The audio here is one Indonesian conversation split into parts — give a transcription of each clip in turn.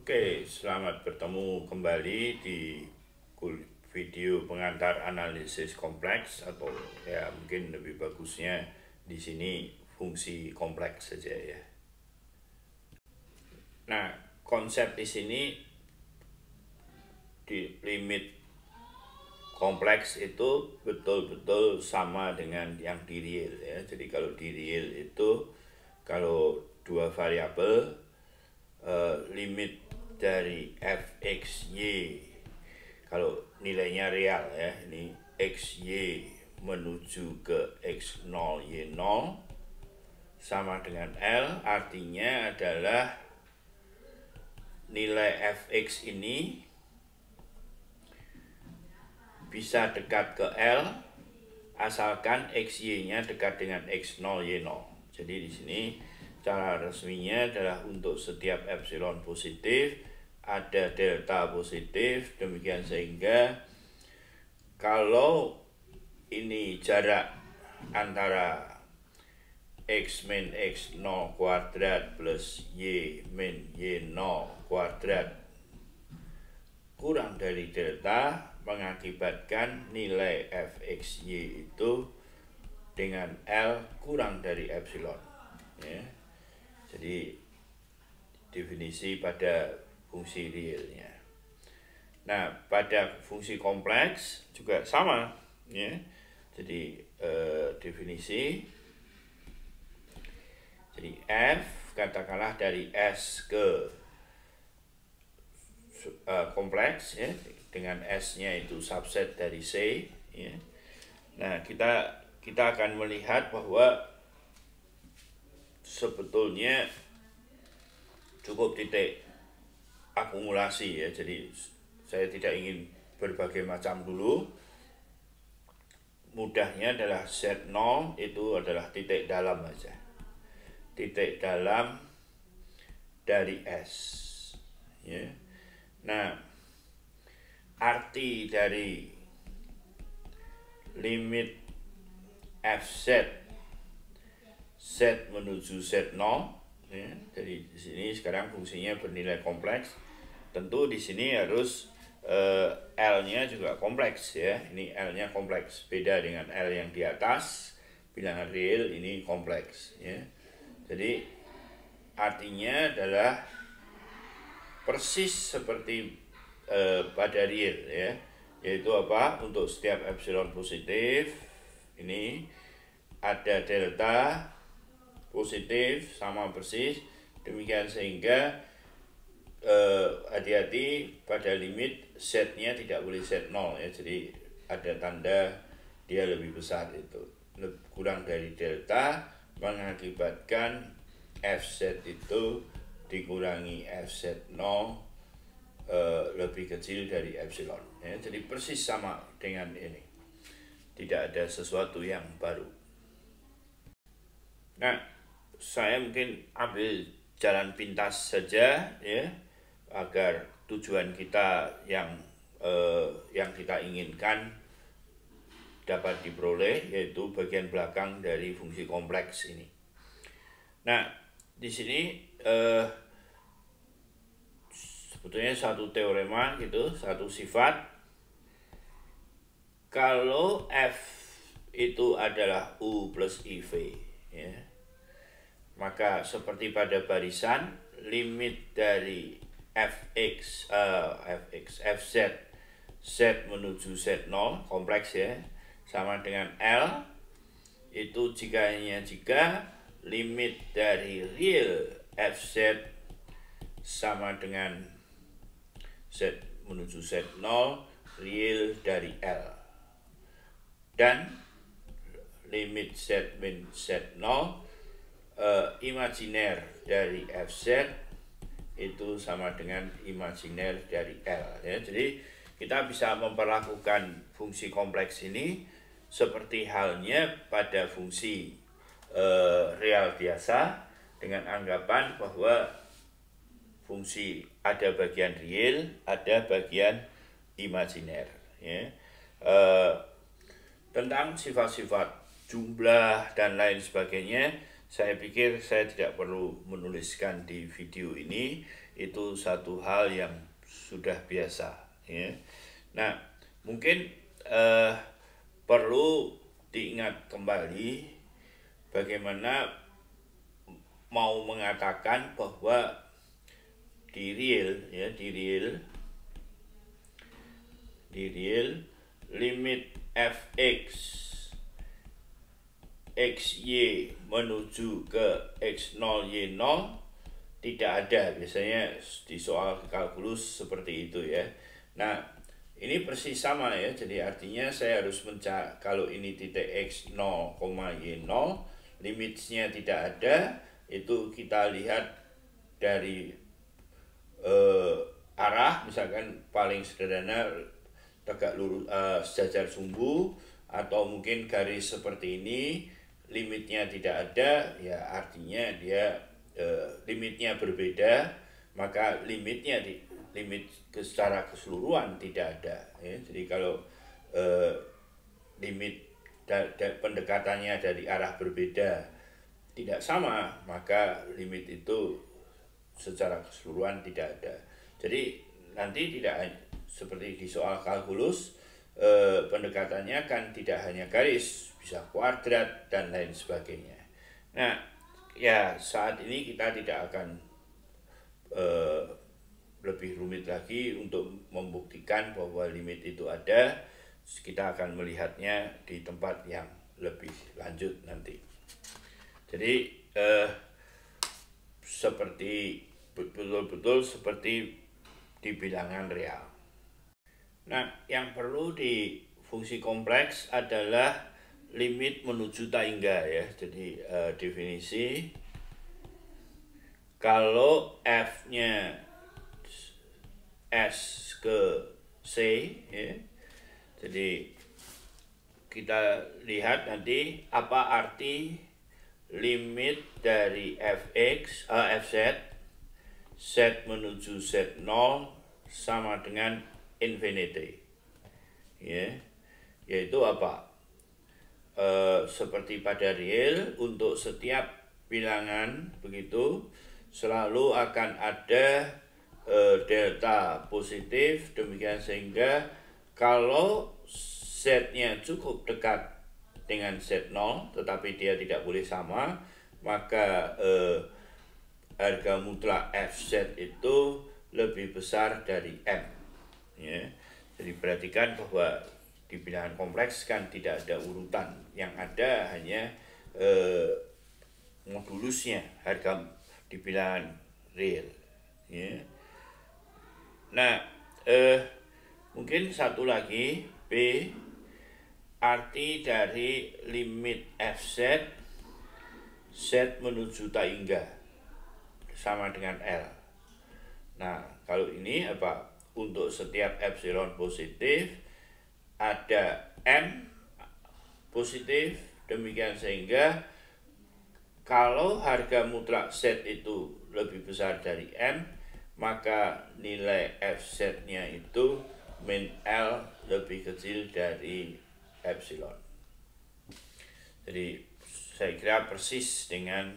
Oke, selamat bertemu kembali di video pengantar analisis kompleks, atau ya mungkin lebih bagusnya di sini fungsi kompleks saja ya. Nah, konsep di sini di limit kompleks itu betul-betul sama dengan yang di real ya. Jadi kalau di real itu kalau dua variabel limit dari fxy, kalau nilainya real ya, ini xy menuju ke x0 y0 sama dengan L, artinya adalah nilai fx ini bisa dekat ke L asalkan xy nya dekat dengan x0 y0. Jadi di sini cara resminya adalah untuk setiap epsilon positif ada delta positif, demikian sehingga kalau ini jarak antara x min x0 kuadrat plus y min y0 kuadrat kurang dari delta, mengakibatkan nilai fxy itu dengan L kurang dari epsilon ya. Jadi definisi pada fungsi realnya. Nah, pada fungsi kompleks juga sama ya. Jadi definisi, jadi f katakanlah dari S ke kompleks ya, dengan S-nya itu subset dari C ya. Nah, kita akan melihat bahwa sebetulnya cukup titik akumulasi ya. Jadi saya tidak ingin berbagai macam dulu. Mudahnya adalah Z0 itu adalah titik dalam aja, titik dalam dari S ya. Nah, arti dari limit fz Z menuju Z0 ya. Jadi di sini sekarang fungsinya bernilai kompleks. Tentu di sini harus L-nya juga kompleks ya. Ini L-nya kompleks, beda dengan L yang di atas. Bilangan real ini kompleks ya. Jadi artinya adalah persis seperti pada real ya. Yaitu apa? Untuk setiap epsilon positif ini ada delta positif sama persis, demikian sehingga hati-hati pada limit Z-nya tidak boleh Z0 ya. Jadi ada tanda dia lebih besar, itu kurang dari delta, mengakibatkan fz itu dikurangi fz0 lebih kecil dari epsilon ya. Jadi persis sama dengan ini, tidak ada sesuatu yang baru. Nah, saya mungkin ambil jalan pintas saja ya, agar tujuan kita yang kita inginkan dapat diperoleh, yaitu bagian belakang dari fungsi kompleks ini. Nah, di sini sebetulnya satu teorema gitu, satu sifat. Kalau F itu adalah U plus IV ya, maka seperti pada barisan, limit dari fz z menuju z0 kompleks ya, sama dengan L itu jika limit dari real fz sama dengan z menuju z0 real dari L, dan limit z min z0 imajiner dari fz itu sama dengan imajiner dari L ya. Jadi kita bisa memperlakukan fungsi kompleks ini seperti halnya pada fungsi real biasa, dengan anggapan bahwa fungsi ada bagian real, ada bagian imajiner ya. Tentang sifat-sifat jumlah dan lain sebagainya, saya pikir saya tidak perlu menuliskan di video ini. itu satu hal yang sudah biasa, ya. Nah, mungkin perlu diingat kembali bagaimana mau mengatakan bahwa di real limit fx xy menuju ke x0 y0 tidak ada. Biasanya di soal kalkulus seperti itu, ya. Nah, ini persis sama, ya. Jadi artinya saya harus mencari, kalau ini titik x0, y0, limitnya tidak ada, itu kita lihat dari arah, misalkan paling sederhana tegak lurus, sejajar sumbu, atau mungkin garis seperti ini, limitnya tidak ada, ya artinya dia limitnya berbeda, maka limit secara keseluruhan tidak ada, ya. Jadi kalau limit pendekatannya dari arah berbeda tidak sama, maka limit itu secara keseluruhan tidak ada. Jadi nanti tidak seperti di soal kalkulus, pendekatannya kan tidak hanya garis, bisa kuadrat dan lain sebagainya. Nah, ya saat ini kita tidak akan lebih rumit lagi untuk membuktikan bahwa limit itu ada. Kita akan melihatnya di tempat yang lebih lanjut nanti. Jadi seperti betul-betul seperti di bilangan real. Nah, yang perlu di fungsi kompleks adalah limit menuju tak hingga, ya. Jadi definisi kalau f-nya s ke c, ya. Jadi kita lihat nanti apa arti limit dari fx fz z menuju z0 sama dengan infinity, ya. Yaitu apa? Seperti pada real, untuk setiap bilangan begitu selalu akan ada delta positif, demikian sehingga kalau z-nya cukup dekat dengan z0 tetapi dia tidak boleh sama, maka harga mutlak fz itu lebih besar dari m, ya. Jadi perhatikan bahwa di bilangan kompleks kan tidak ada urutan, yang ada hanya modulusnya, harga di bilangan real, ya. Nah, mungkin satu lagi, B, arti dari limit fz z menuju tak hingga sama dengan L. Nah, kalau ini apa? Untuk setiap epsilon positif ada M positif, demikian sehingga kalau harga mutlak Z itu lebih besar dari M, maka nilai fz-nya itu min L lebih kecil dari epsilon. Jadi saya kira persis dengan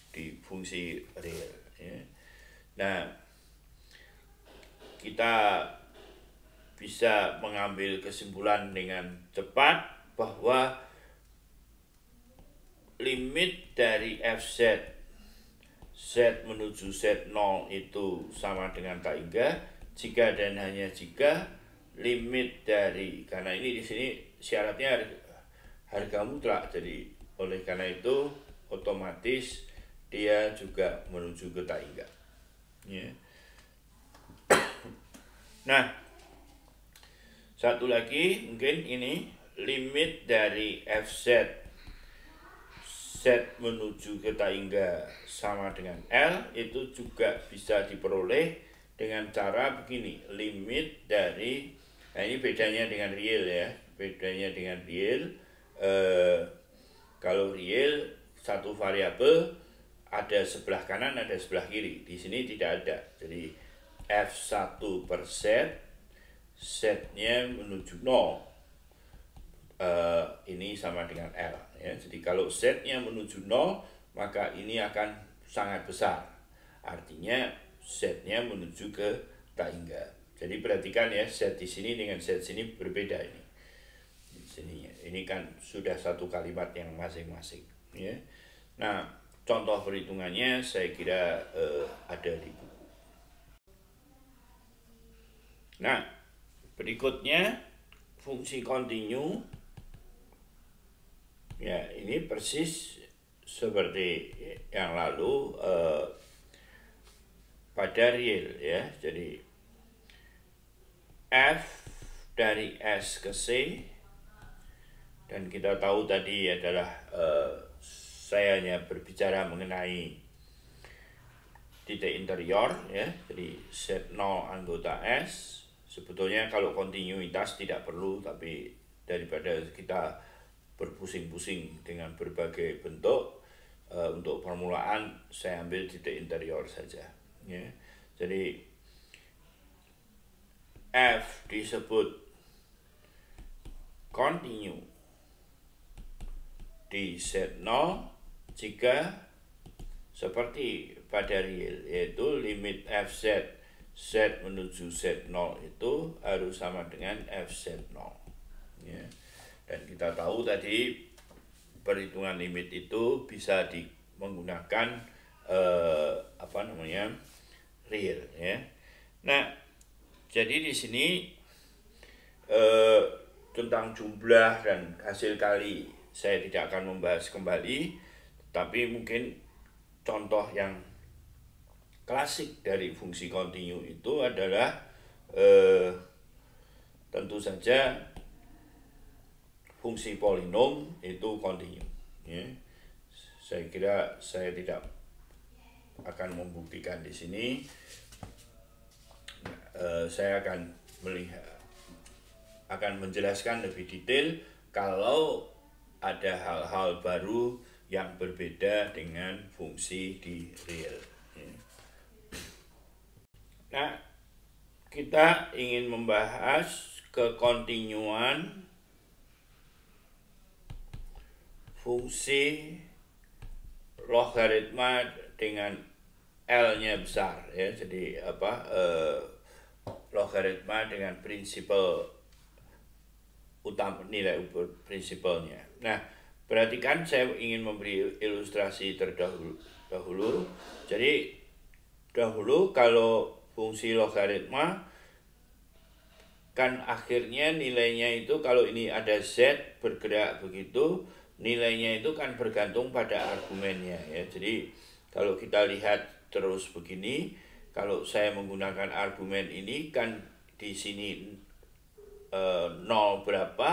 di fungsi real, ya. Nah, kita bisa mengambil kesimpulan dengan cepat bahwa limit dari fz z menuju z0 itu sama dengan tak hingga jika dan hanya jika limit dari, karena ini di sini syaratnya harga mutlak, jadi oleh karena itu otomatis dia juga menuju ke tak hingga, ya. Nah, satu lagi mungkin ini limit dari fz z menuju ke tak hingga sama dengan L itu juga bisa diperoleh dengan cara begini, limit dari, nah ini bedanya dengan real, ya. Bedanya dengan real, kalau real satu variabel ada sebelah kanan, ada sebelah kiri. Di sini tidak ada. Jadi f1 per z, z-nya menuju 0. Ini sama dengan L, ya. Jadi kalau z-nya menuju 0, maka ini akan sangat besar. Artinya setnya menuju ke tangga. Jadi perhatikan ya, set di sini dengan set sini berbeda ini. Di sini ini kan sudah satu kalimat yang masing-masing ya. Nah, contoh perhitungannya saya kira ada di buku. Nah, berikutnya fungsi kontinu. Ya, ini persis seperti yang lalu pada real ya. Jadi F dari S ke C, dan kita tahu tadi adalah saya hanya berbicara mengenai titik interior ya. Jadi set 0 anggota S. Sebetulnya kalau kontinuitas tidak perlu, tapi daripada kita berpusing-pusing dengan berbagai bentuk, untuk permulaan saya ambil titik interior saja ya. Jadi F disebut kontinu di set 0 jika seperti pada real, yaitu limit Fz Z menuju Z0 itu harus sama dengan Fz0 ya. Dan kita tahu tadi perhitungan limit itu bisa menggunakan real ya. Nah, jadi di sini tentang jumlah dan hasil kali saya tidak akan membahas kembali, tapi mungkin contoh yang klasik dari fungsi kontinu itu adalah tentu saja fungsi polinom itu kontinu ya. Saya kira saya tidak akan membuktikan di sini. Saya akan menjelaskan lebih detail kalau ada hal-hal baru yang berbeda dengan fungsi di real. Nah, kita ingin membahas kekontinuan fungsi logaritma dengan L-nya besar ya. Jadi logaritma dengan prinsipal utama, nilai prinsipalnya. Nah, perhatikan saya ingin memberi ilustrasi terdahulu. Jadi dahulu kalau fungsi logaritma kan akhirnya nilainya itu, kalau ini ada Z bergerak begitu, nilainya itu kan bergantung pada argumennya ya. Jadi kalau kita lihat terus begini, kalau saya menggunakan argumen ini kan di sini 0 berapa,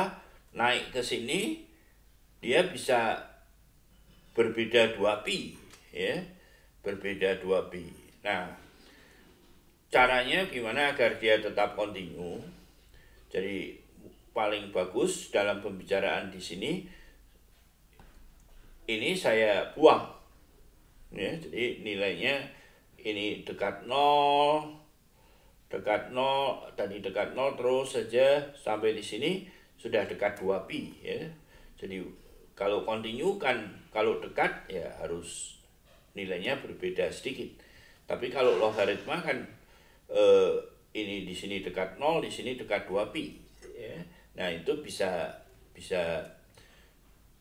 naik ke sini dia bisa berbeda 2pi ya, berbeda 2pi. Nah, caranya gimana agar dia tetap kontinu? Jadi paling bagus dalam pembicaraan di sini ini saya buang ya. Jadi nilainya ini dekat 0 tadi dekat 0 terus saja sampai di sini sudah dekat 2pi ya. Jadi kalau kontinu kan kalau dekat ya harus nilainya berbeda sedikit. Tapi kalau logaritma kan ini di sini dekat 0, di sini dekat 2pi ya. Nah, itu bisa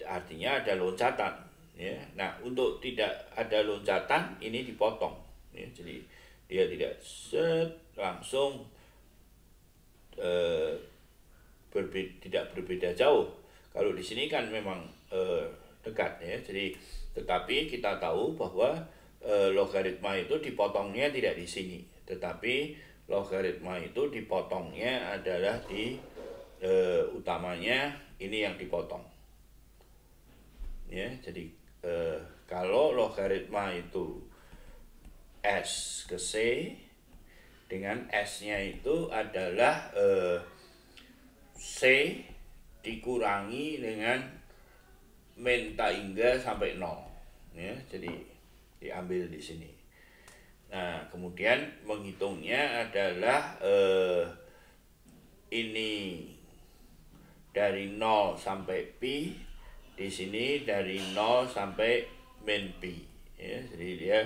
artinya ada loncatan ya. Nah, untuk tidak ada loncatan ini dipotong ya. Jadi dia tidak langsung tidak berbeda jauh. Kalau di sini kan memang dekat ya. Jadi tetapi kita tahu bahwa logaritma itu dipotongnya tidak di sini, tetapi logaritma itu dipotongnya adalah di utamanya ini yang dipotong ya. Jadi kalau logaritma itu S ke C, dengan S-nya itu adalah C dikurangi dengan min tangga sampai 0 ya. Jadi diambil di sini. Nah, kemudian menghitungnya adalah ini dari 0 sampai pi, di sini dari 0 sampai min pi ya. Jadi dia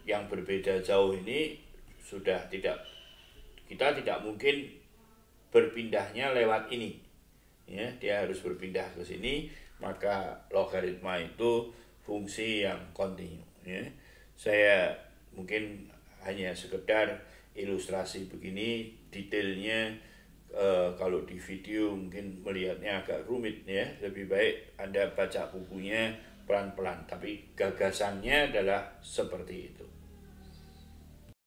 yang berbeda jauh ini kita tidak mungkin berpindahnya lewat ini, ya, dia harus berpindah ke sini, maka logaritma itu fungsi yang kontinu, ya. Saya mungkin hanya sekedar ilustrasi begini, detailnya kalau di video mungkin melihatnya agak rumit, ya. Lebih baik Anda baca bukunya pelan-pelan, tapi gagasannya adalah seperti itu.